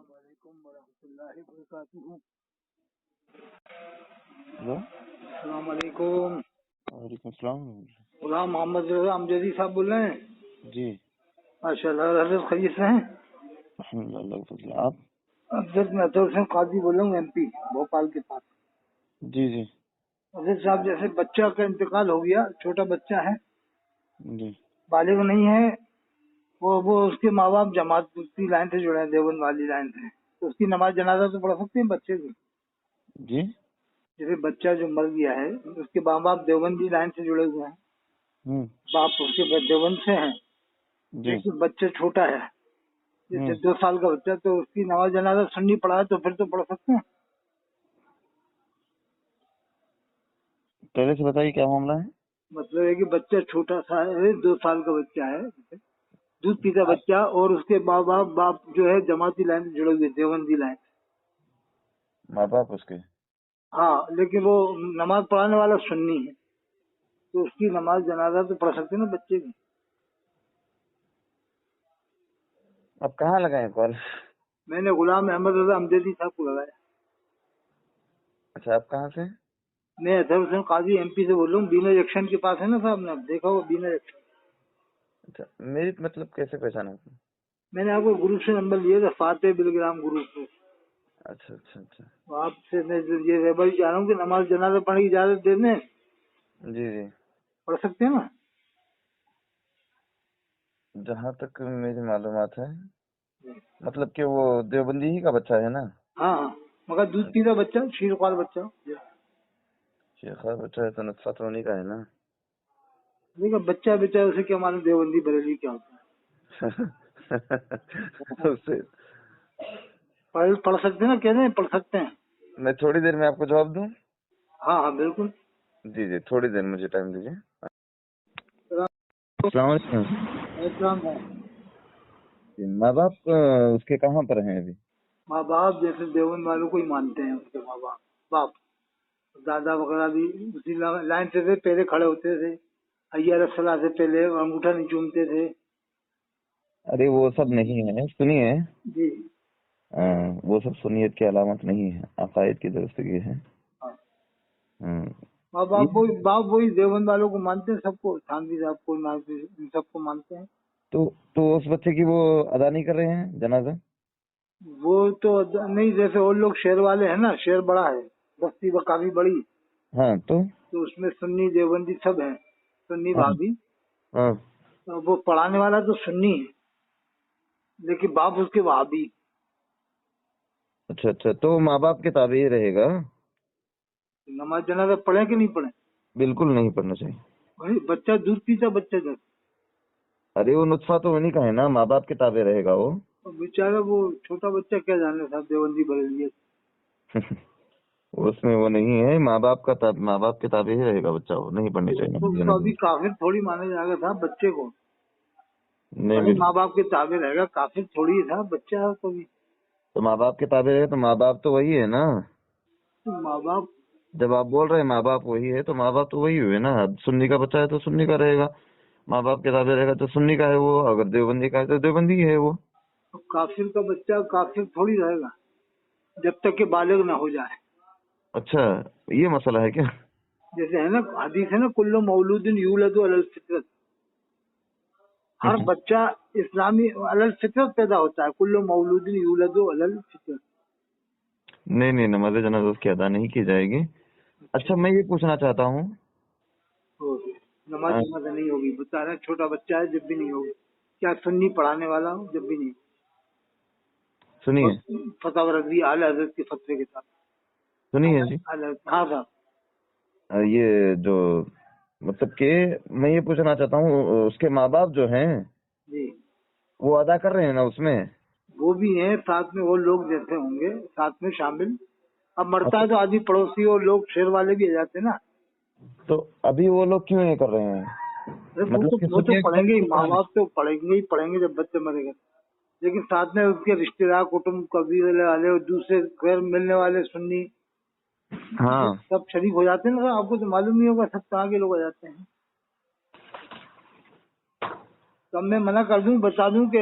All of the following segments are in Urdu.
علیکم ورحمۃ اللہ وبرکاتہ. ہلو، السلام علیکم. وعلیکم السلام. غلام محمد رضا امجدی صاحب بول رہے ہیں؟ جی ماشاء اللہ. حضرت خیریت سے ہیں؟ الحمد للہ اللہ کا فضل. آپ؟ حضرت میں اطہر حسین قاضی بول رہا ہوں، ایم پی بھوپال کے پاس. جی جی حضرت صاحب جیسے بچہ کا انتقال ہو گیا، چھوٹا بچہ ہے، جی بالغ نہیں ہے، وہ اس کے ماں باپ جماعت کی لائن سے جڑے ہیں، دیوبند والی لائن سے، تو اس کی نماز جنازہ تو پڑھ سکتے ہیں بچے کی؟ جی جیسے بچہ جو مر گیا ہے، اس کے ماں باپ دیوبندی لائن سے جڑے ہوئے ہیں، ہوں باپ اس کے دیوبند سے ہیں، جی لیکن بچہ چھوٹا ہے، جیسے ہوں 2 سال کا بچہ، تو اس کی نماز جنازہ سنی پڑھا ہے تو پھر تو پڑھ سکتے ہیں؟ پہلے سے بتائیے کیا معاملہ ہے. مطلب ہے کہ بچہ چھوٹا سا ہے، 2 سال کا بچہ ہے، دودھ پیتا بچہ، اور اس کے ماں باپ جو ہے جماعتی لائن سے جڑے ہوئے، دیوبندی لائن. ماں باپ اس کے؟ ہاں، لیکن وہ نماز پڑھانے والا سنی ہے، تو اس کی نماز جنازہ تو پڑھ سکتے ہیں نا بچے کی؟ اب کہاں لگائیں کال؟ میں نے غلام احمد رضا امجدی صاحب کو لگایا. اچھا، آپ کہاں سے؟ میں اطہر حسین قاضی ایم پی سے بول رہا ہوں، بینا جنکشن کے پاس ہے نا صاحب، نے دیکھا ہو بینا جنکشن؟ اچھا، میری مطلب کیسے پہچانا آپ نے؟ میں نے آپ کو گروپ سے نمبر لیا تھا، فاتح بلگرام گروپ سے. اچھا اچھا اچھا. آپ سے میں یہ ریبل چاہ رہا ہوں کہ نماز جنازہ پڑھنے کی اجازت دے دیں، جی جی، پڑھ سکتے ہیں نا؟ جہاں تک میری معلومات ہے مطلب کہ وہ دیوبندی ہی کا بچہ ہے نا؟ ہاں ہاں، مگر دودھ پیتا بچہ، شیر خوار بچہ. شیخا بچہ ہے تو نطفہ تو انہیں کا ہے نا. دیکھا بچہ اسے کیا معلوم دیوبندی بریلوی کیا ہوتا ہے. اس سے پڑھ سکتے ہیں نا، کہہ رہے ہیں پڑھ سکتے ہیں. میں تھوڑی دیر میں آپ کو جواب دوں. ہاں ہاں بالکل. جی جی، تھوڑی دیر مجھے ٹائم دیجیے. السلام علیکم. السلام ہے. ماں باپ اس کے کہاں پر ہیں ابھی؟ ماں باپ جیسے دیوبند والوں کو ہی مانتے ہیں، اس کے ماں باپ دادا وغیرہ بھی اسی لائن سے تھے، پہلے کھڑے ہوتے تھے، حی علی الصلاح سے پہلے انگوٹھا نہیں چومتے تھے. ارے وہ سب نہیں ہے، سنیے. جی وہ سب سنیت کی علامت نہیں ہے، عقائد کی درستگی ہے. ہاں. ہاں، ماں باپ وہی دیوبند والوں کو مانتے ہیں، سب کو، تھانوی صاحب کو، ان سب کو مانتے ہیں. تو اس بچے کی وہ ادا نہیں کر رہے ہیں جنازہ؟ وہ تو نہیں، جیسے اور لوگ شہر والے ہیں نا، شہر بڑا ہے، بستی وہ کافی بڑی، ہاں تو اس میں سنی دیوبندی سب ہیں، سنی ہاں بھابھی. ہاں. وہ پڑھانے والا تو سنی ہے، لیکن باپ اس کے وہابی. اچھا اچھا، تو ماں باپ کے تابع ہی رہے گا. نماز جنازہ پڑھیں کہ نہیں پڑھیں؟ بالکل نہیں پڑھنا چاہیے. بھائی بچہ دودھ پیتا بچہ جب، ارے وہ نطفہ تو انہیں کا ہے نا، ماں باپ کے تابع رہے گا وہ. بیچارہ وہ چھوٹا بچہ کیا جانے صاحب دیوبندی بریلویت. اس میں وہ نہیں ہے، ماں باپ کے تابع ہی رہے گا بچہ، وہ نہیں پڑھنی چاہیے تو اس کو ابھی کافر تھوڑی مانا جائے گا صاحب بچے کو. نہیں ابھی ماں باپ کے تابع رہے گا، کافر تھوڑی ہے صاحب بچہ ہے کبھی. تو ماں باپ کے تابع رہے تو ماں باپ تو وہی ہے نا. ماں باپ جب آپ بول رہے ہیں ماں باپ وہی ہے تو ماں باپ تو وہی ہوئے نا. سنی کا بچہ ہے تو سنی کا رہے گا، ماں باپ کے تابع رہے گا تو سنی کا ہے وہ، اگر دیوبندی کا ہے تو دیوبندی ہے وہ. کافر کا بچہ کافر تھوڑی رہے گا جب تک کہ بالغ نہ ہو جائے. اچھا، یہ مسئلہ ہے کیا؟ جیسے ہے نا حدیث ہے نا، کل مولود یولد علی الفطرت، ہر بچہ اسلامی علی الفطرت پیدا ہوتا ہے، کل مولود یولد علی الفطرت. نہیں نہیں، نماز جنازہ اس کی ادا نہیں کی جائے گی. اچھا، میں یہ پوچھنا چاہتا ہوں، نماز جنازہ نہیں ہوگی، بتا رہا چھوٹا بچہ ہے جب بھی نہیں ہوگی. کیا سنی پڑھانے والا ہوں جب بھی نہیں. سنیے فتح رضوی اعلی حضرت کے فتوے کے ساتھ. سنیے جی. ہاں صاحب. یہ جو مطلب کہ میں یہ پوچھنا چاہتا ہوں، اس کے ماں باپ جو ہیں جی وہ ادا کر رہے ہیں نا اس میں؟ وہ بھی ہیں ساتھ میں، وہ لوگ جیسے ہوں گے ساتھ میں شامل. اب مرتا ہے تو آدھی پڑوسی اور لوگ شہر والے بھی آ جاتے ہیں نا. تو ابھی وہ لوگ کیوں نہیں کر رہے ہیں؟ مطلب کہ وہ تو پڑھیں گے ہی، ماں باپ تو پڑھیں گے جب بچے مرے گا. لیکن ساتھ میں اس کے رشتے دار، کٹمب، قبیلے والے اور دوسرے غیر ملنے والے سنی ہاں سب شریک ہو جاتے ہیں نا. آپ کو تو معلوم نہیں ہوگا سب طرح کے لوگ آ جاتے ہیں. تب میں منع کر دوں، بتا دوں کہ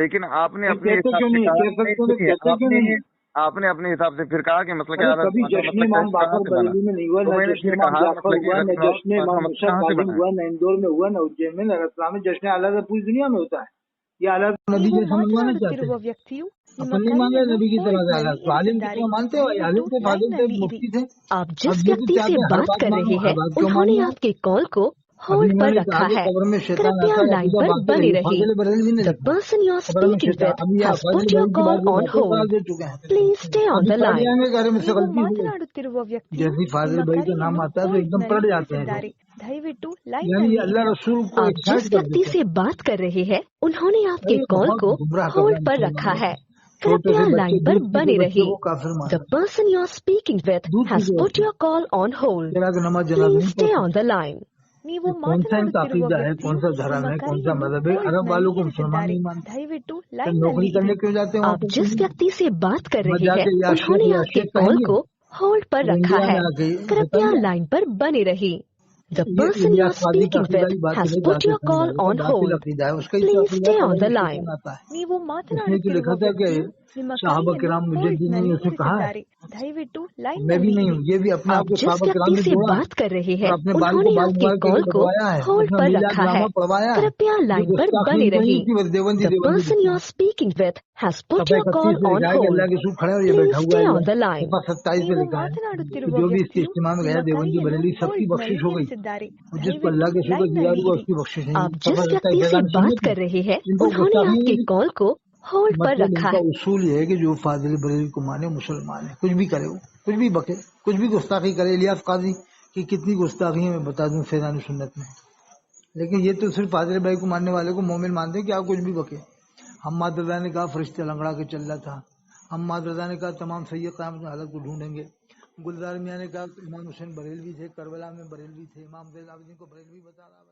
لیکن آپ نے اپنے کہتے حساب کیوں سے نہیں؟ کہا، کہہ سکتے ہیں تو کہتے کیوں نہیں؟ آپ نے اپنے حساب سے پھر کہا کہ مسئلہ ارے کیا کبھی جشن امام باقر بریلی میں نہیں ہوا، تو نہ میں نے جشن پھر امام کہا جعفر مسئلہ ہوا، نہ جشن امام مسئلہ موسیٰ کہاں سے کاظم بنا ہے؟ ہوا، نہ اندور میں ہوا، نہ اجین میں، نہ رتلام میں۔ جشن اعلیٰ پوری دنیا میں ہوتا ہے، یہ اعلیٰ نبی ನೀವು جیسا منگوانا چاہتے ಮಾತನಾಡುತ್ತಿರುವ ہیں؟ ವ್ಯಕ್ತಿಯು ನಿಮ್ಮ اپن نہیں مانگ رہے ಕರೆಯನ್ನು نبی کی طرح سے ಹೋಲ್ಡ್ನಲ್ಲಿ اعلیٰ، تو عالم کی ಇರಿಸಿದ್ದಾರೆ. طرح مانتے ہو، ದಯವಿಟ್ಟು عالم تھے، فاضل تھے، ಲೈನ್ನಲ್ಲಿ ಇರಿ. مفتی تھے۔ آپ جس اب یہ تو ویکتی سے چاہتے ہیں ہر بات بات کر مانو، رہے ہر ہیں بات کیوں انہوں نے مانو؟ آپ کے کال کو ابھی ہولڈ انہوں پر نے کہا رکھا کہ ہے. قبر میں شیطان کرپیا آتا ہے، لائن عقیدہ پر بانٹتے بنی رہیے۔ رہی. فاضل بریلوی نے The لکھا person you are قبر میں speaking شیطان، with ابھی has Fazil put your Barelvi کی call بات کو on بہت hold. قرار دے چکے ہیں۔ Please stay on ابھی the پڑھ line. جائیں گے کہ مجھ سے ನೀವು غلطی ہو گئی، ಮಾತನಾಡುತ್ತಿರುವ ವ್ಯಕ್ತಿಯು جیسے فاضل ನಿಮ್ಮ بھائی کا نام ಕರೆಯನ್ನು آتا ہے تو ایک دم پڑھ ಹೋಲ್ಡ್ನಲ್ಲಿ جاتے ہیں ಇರಿಸಿದ್ದಾರೆ. ದಯವಿಟ್ಟು یعنی ಲೈನ್ನಲ್ಲಿ یہ اللہ ಇರಿ. رسول کو آپ ایکسائٹ جس کر ویکتی دیتے سے ہیں۔ بات کر رہے ہیں انہوں نے آپ کے ارے کال بہت کو گمراہ کر رہا ہولڈ ہے پر مسلمانوں رکھا کو، ہے. چھوٹے کرپیا سے لائن بچے، پر دودھ پیتے بنی بچے رہی. کو کافر مان The رہے ہیں، person you are speaking with دودھ has پیتے put بچے your call on hold. تیرا کہ نماز جنازہ Please نہیں stay پڑھتے۔ on the line. ನೀವು یہ کون سا ان کا ಮಾತನಾಡುತ್ತಿರುವ عقیدہ ہے، کون ವ್ಯಕ್ತಿಯು سا دھرم ನಿಮ್ಮ ہے، کون سا ಕರೆಯನ್ನು مذہب ہے؟ عرب ಹೋಲ್ಡ್ನಲ್ಲಿ والوں کو مسلمان ಇರಿಸಿದ್ದಾರೆ. نہیں مانتے، ದಯವಿಟ್ಟು تو ಲೈನ್ನಲ್ಲಿ نوکری ಇರಿ. کرنے کیوں جاتے ہیں وہاں آپ پر؟ جس ویکتی سے بات کر میں رہے جا ہیں کے یا انہوں شیخ نے یا آپ کے شیخ کال کہیں گے؟ کو ہولڈ پر اب رکھا انڈیا ہے. میں آ کے کرپیا بتائیے، لائن پر بنی رہی. The یہ person you Ilyas are Qadri کا speaking عقیدہ with کی بات has کرے put جاتے your ہیں، call والے کا on باطل hold. عقیدہ ہے، اس کا ہی تو Please عقیدہ stay ہے on قبر the میں line. شیطان آتا ہے۔ ನೀವು اس نے کہ ಮಾತನಾಡುತ್ತಿರುವ لکھا تھا کہ ವ್ಯಕ್ತಿಯು ನಿಮ್ಮ صحابہ ಕರೆಯನ್ನು کرام مجددین ಹೋಲ್ಡ್ನಲ್ಲಿ نے اسے کہا ہے، ಇರಿಸಿದ್ದಾರೆ. ದಯವಿಟ್ಟು میں بھی ಲೈನ್ನಲ್ಲಿ نہیں ಇರಿ. ہوں، یہ بھی اپنے آپ آپ کو جس صحابہ کرام ویکتی نے سے جوڑا ہے بات کر رہے اور ہیں اپنے بال انہوں کو نے بال آپ کے مبارک کال کے کو بٹوایا ہے، ہولڈ اپنا پر میلاد رکھا نامہ ہے. پڑھوایا ہے۔ کرپیا یہ لائن پر گستاخی بنی کوئی رہی. نہیں کی، بس Deobandi The Deobandi person you لکھتے are ہیں۔ speaking with has put صفحہ your 31 call میں on لکھا ہے کہ hold. اللہ کے رسول کھڑے اور یہ Please بیٹھا ہوا stay ہے on the اللہ۔ line. صفحہ 27 پہ ನೀವು لکھا ہے ಮಾತನಾಡುತ್ತಿರುವ کہ جو بھی اس کے ವ್ಯಕ್ತಿಯು اجتماع میں ನಿಮ್ಮ گیا دیوبندی ಕರೆಯನ್ನು بریلوی سب کی ಹೋಲ್ಡ್ನಲ್ಲಿ بخشش ہو گئی، ಇರಿಸಿದ್ದಾರೆ. اور جس کو ದಯವಿಟ್ಟು اللہ کے رسول کا دیدار ಲೈನ್ನಲ್ಲಿ ہوا ಇರಿ. اس کی بخشش نہیں آپ ہوئی۔ جس صفحہ ویکتی 27 سے پیغام بات سنت کر میں رہے ہیں ان کو انہوں نے گستاخی آپ نہیں کے لکھی۔ کال کو ہولڈ پر مطلب ان رکھا کا ہے. اصول یہ ہے کہ جو فاضل بریلوی کو مانے مسلمان ہے، کچھ بھی کرے وہ، کچھ بھی بکے، کچھ بھی گستاخی کرے۔ الیاس قاضی کی کتنی گستاخی ہے میں بتا دوں فیضان سنت میں، لیکن یہ تو صرف فاضل بھائی کو ماننے والے کو مومن مانتے ہیں کہ آپ کچھ بھی بکے۔ حماد رضا نے کہا فرشتہ لنگڑا کے چل رہا تھا، حماد رضا نے کہا تمام سید قیامت میں حالت کو ڈھونڈیں گے، گلزار میاں نے کہا امام حسین بریلوی تھے، کربلا میں بریلوی تھے، امام زین العابدین کو بریلوی بتا رہا